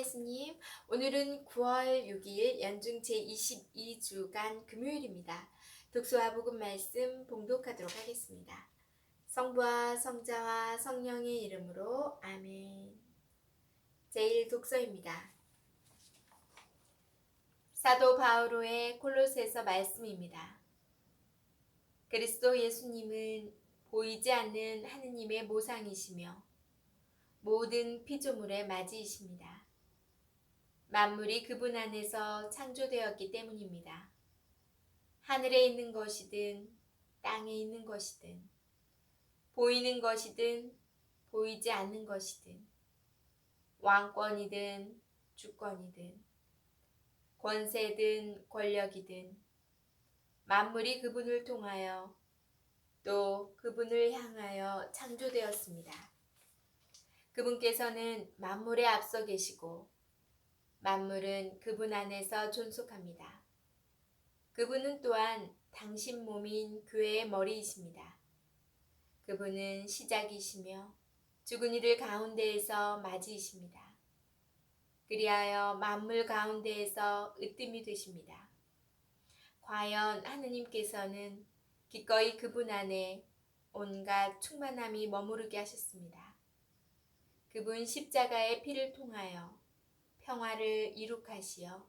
예수님. 오늘은 9월 6일 연중 제22주간 금요일입니다. 독서와 복음 말씀 봉독하도록 하겠습니다. 성부와 성자와 성령의 이름으로 아멘. 제1독서입니다. 사도 바오로의 콜로새서 말씀입니다. 그리스도 예수님은 보이지 않는 하느님의 모상이시며 모든 피조물의 맞이이십니다. 만물이 그분 안에서 창조되었기 때문입니다. 하늘에 있는 것이든 땅에 있는 것이든 보이는 것이든 보이지 않는 것이든 왕권이든 주권이든 권세든 권력이든 만물이 그분을 통하여 또 그분을 향하여 창조되었습니다. 그분께서는 만물에 앞서 계시고 만물은 그분 안에서 존속합니다. 그분은 또한 당신 몸인 교회의 머리이십니다. 그분은 시작이시며 죽은 이들 가운데에서 맞이이십니다. 그리하여 만물 가운데에서 으뜸이 되십니다. 과연 하느님께서는 기꺼이 그분 안에 온갖 충만함이 머무르게 하셨습니다. 그분 십자가의 피를 통하여 평화를 이룩하시어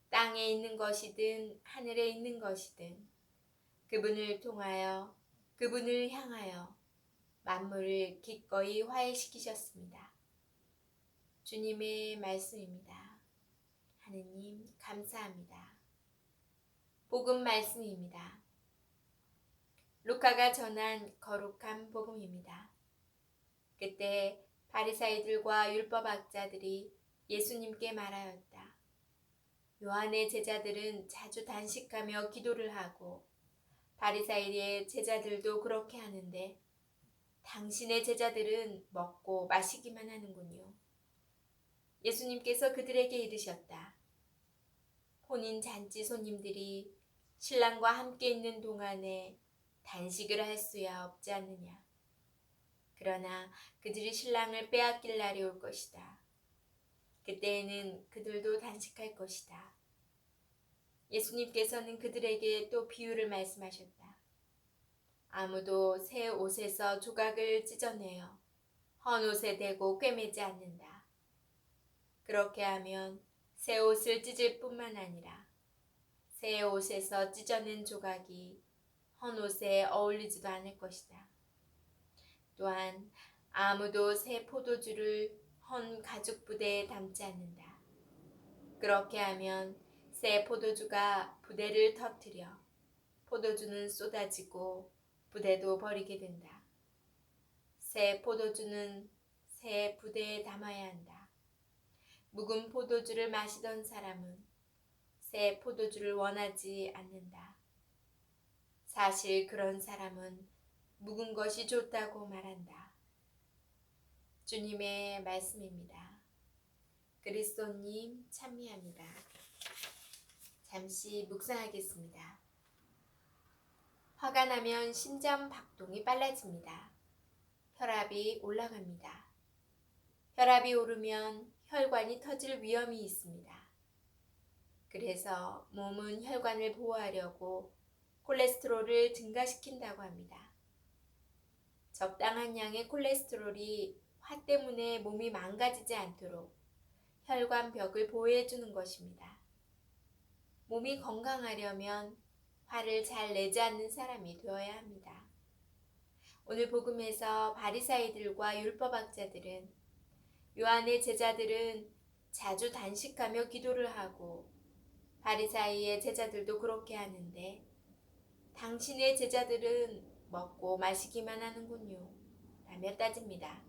땅에 있는 것이든 하늘에 있는 것이든 그분을 통하여 그분을 향하여 만물을 기꺼이 화해시키셨습니다. 주님의 말씀입니다. 하느님 감사합니다. 복음 말씀입니다. 루카가 전한 거룩한 복음입니다. 그때 바리사이들과 율법학자들이 예수님께 말하였다. 요한의 제자들은 자주 단식하며 기도를 하고 바리사이의 제자들도 그렇게 하는데 당신의 제자들은 먹고 마시기만 하는군요. 예수님께서 그들에게 이르셨다. 혼인 잔치 손님들이 신랑과 함께 있는 동안에 단식을 할 수야 없지 않느냐. 그러나 그들이 신랑을 빼앗길 날이 올 것이다. 그때에는 그들도 단식할 것이다. 예수님께서는 그들에게 또 비유를 말씀하셨다. 아무도 새 옷에서 조각을 찢어내어 헌 옷에 대고 꿰매지 않는다. 그렇게 하면 새 옷을 찢을 뿐만 아니라 새 옷에서 찢어낸 조각이 헌 옷에 어울리지도 않을 것이다. 또한 아무도 새 포도주를 헌 가죽 부대에 담지 않는다. 그렇게 하면 새 포도주가 부대를 터뜨려 포도주는 쏟아지고 부대도 버리게 된다. 새 포도주는 새 부대에 담아야 한다. 묵은 포도주를 마시던 사람은 새 포도주를 원하지 않는다. 사실 그런 사람은 묵은 것이 좋다고 말한다. 주님의 말씀입니다. 그리스도님 찬미합니다. 잠시 묵상하겠습니다. 화가 나면 심장 박동이 빨라집니다. 혈압이 올라갑니다. 혈압이 오르면 혈관이 터질 위험이 있습니다. 그래서 몸은 혈관을 보호하려고 콜레스테롤을 증가시킨다고 합니다. 적당한 양의 콜레스테롤이 화 때문에 몸이 망가지지 않도록 혈관벽을 보호해주는 것입니다. 몸이 건강하려면 화를 잘 내지 않는 사람이 되어야 합니다. 오늘 복음에서 바리사이들과 율법학자들은 요한의 제자들은 자주 단식하며 기도를 하고 바리사이의 제자들도 그렇게 하는데 당신의 제자들은 먹고 마시기만 하는군요. 라며 따집니다.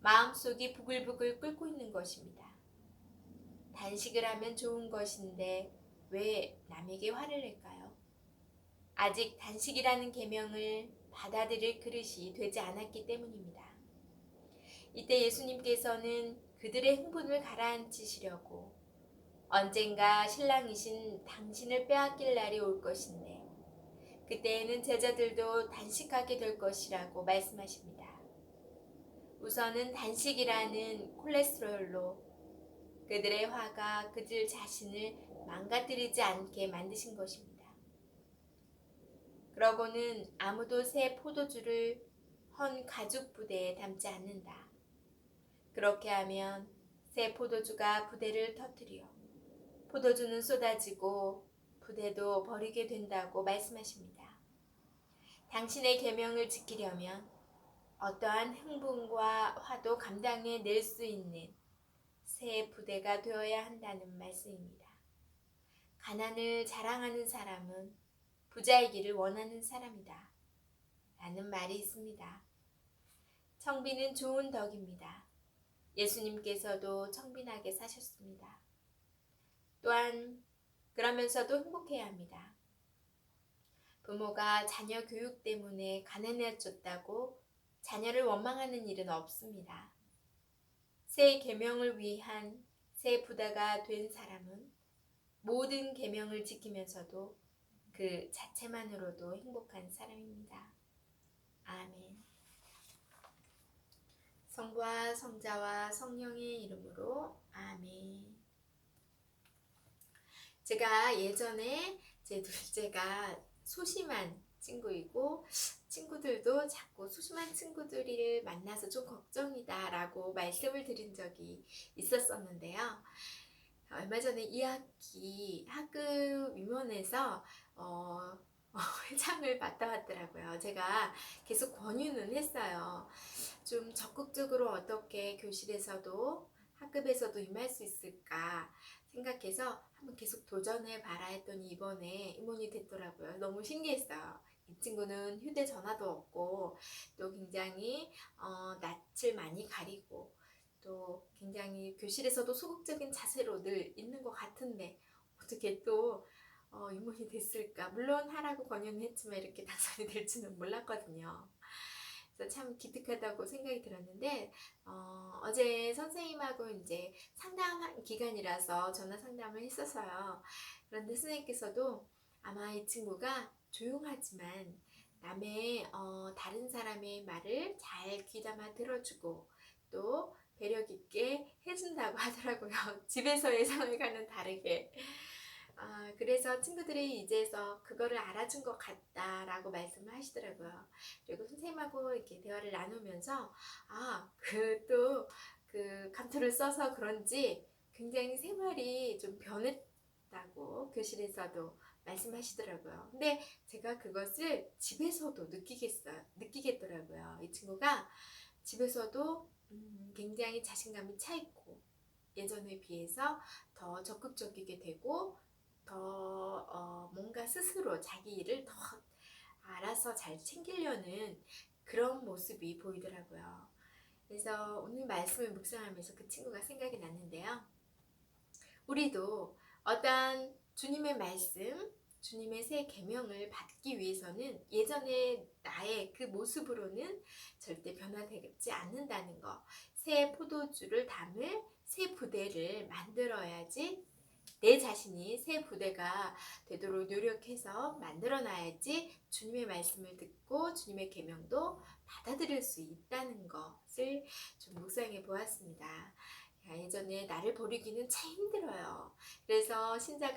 마음속이 부글부글 끓고 있는 것입니다. 단식을 하면 좋은 것인데 왜 남에게 화를 낼까요? 아직 단식이라는 계명을 받아들일 그릇이 되지 않았기 때문입니다. 이때 예수님께서는 그들의 흥분을 가라앉히시려고 언젠가 신랑이신 당신을 빼앗길 날이 올 것인데 그때에는 제자들도 단식하게 될 것이라고 말씀하십니다. 우선은 단식이라는 콜레스테롤로 그들의 화가 그들 자신을 망가뜨리지 않게 만드신 것입니다. 그러고는 아무도 새 포도주를 헌 가죽 부대에 담지 않는다. 그렇게 하면 새 포도주가 부대를 터뜨려 포도주는 쏟아지고 부대도 버리게 된다고 말씀하십니다. 당신의 계명을 지키려면 어떠한 흥분과 화도 감당해낼 수 있는 새 부대가 되어야 한다는 말씀입니다. 가난을 자랑하는 사람은 부자이기를 원하는 사람이다 라는 말이 있습니다. 청빈은 좋은 덕입니다. 예수님께서도 청빈하게 사셨습니다. 또한 그러면서도 행복해야 합니다. 부모가 자녀 교육 때문에 가난해졌다고 자녀를 원망하는 일은 없습니다. 새 계명을 위한 새 부다가 된 사람은 모든 계명을 지키면서도 그 자체만으로도 행복한 사람입니다. 아멘. 성부와 성자와 성령의 이름으로 아멘. 제가 예전에 제 둘째가 소심한 친구이고 친구들도 자꾸 소심한 친구들을 만나서 좀 걱정이다 라고 말씀을 드린 적이 있었었는데요. 얼마 전에 2학기 학급 위원회에서 회장을 맡아왔더라고요. 제가 계속 권유는 했어요. 좀 적극적으로 어떻게 교실에서도 학급에서도 임할 수 있을까 생각해서 한번 계속 도전해 봐라 했더니 이번에 임원이 됐더라고요. 너무 신기했어요. 이 친구는 휴대전화도 없고 또 굉장히 낯을 많이 가리고 또 굉장히 교실에서도 소극적인 자세로 늘 있는 것 같은데 어떻게 또 임원이 됐을까. 물론 하라고 권유는 했지만 이렇게 당선이 될 줄은 몰랐거든요. 그래서 참 기특하다고 생각이 들었는데 어제 선생님하고 이제 상담 기간이라서 전화 상담을 했었어요. 그런데 선생님께서도 아마 이 친구가 조용하지만 남의 다른 사람의 말을 잘 귀담아 들어주고 또 배려 깊게 해준다고 하더라고요. 집에서의 상황과는 다르게. 그래서 친구들이 이제서 그거를 알아준 것 같다라고 말씀을 하시더라고요. 그리고 선생님하고 이렇게 대화를 나누면서 그 감투를 써서 그런지 굉장히 생활이 좀 변했다고 교실에서도 말씀하시더라고요. 근데 제가 그것을 집에서도 느끼겠더라고요. 이 친구가 집에서도 굉장히 자신감이 차 있고 예전에 비해서 더 적극적이게 되고 더 뭔가 스스로 자기 일을 더 알아서 잘 챙기려는 그런 모습이 보이더라고요. 그래서 오늘 말씀을 묵상하면서 그 친구가 생각이 났는데요. 우리도 어떠한 주님의 말씀, 주님의 새 계명을 받기 위해서는 예전의 나의 그 모습으로는 절대 변화되지 않는다는 거. 새 포도주를 담을 새 부대를 만들어야지 내 자신이 새 부대가 되도록 노력해서 만들어놔야지 주님의 말씀을 듣고 주님의 계명도 받아들일 수 있다는 것을 좀 묵상해 보았습니다. 예전에 나를 버리기는 참 힘들어요. 그래서 신자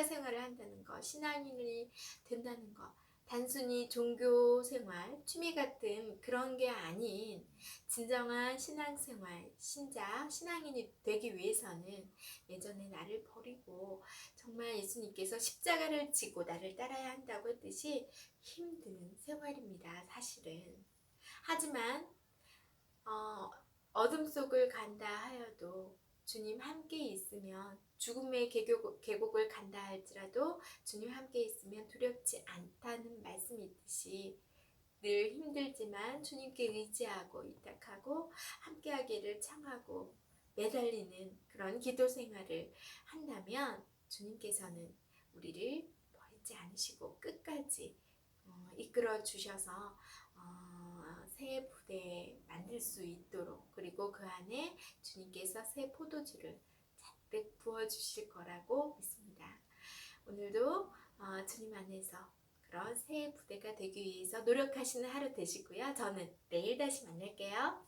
생활을 한다는 것, 신앙인이 된다는 것, 단순히 종교 생활, 취미 같은 그런 게 아닌 진정한 신앙생활, 신앙인이 되기 위해서는 예전에 나를 버리고 정말 예수님께서 십자가를 지고 나를 따라야 한다고 했듯이 힘든 생활입니다. 사실은. 하지만 어둠 속을 간다 하여도 주님 함께 있으면 죽음의 계곡을 간다 할지라도 주님 함께 있으면 두렵지 않다는 말씀이 있듯이 늘 힘들지만 주님께 의지하고 의탁하고 함께하기를 청하고 매달리는 그런 기도 생활을 한다면 주님께서는 우리를 버리지 않으시고 끝까지 이끌어 주셔서 새 부대 만들 수 있도록 그리고 그 안에 주님께서 새 포도주를 잔뜩 부어주실 거라고 믿습니다. 오늘도 주님 안에서 그런 새 부대가 되기 위해서 노력하시는 하루 되시고요. 저는 내일 다시 만날게요.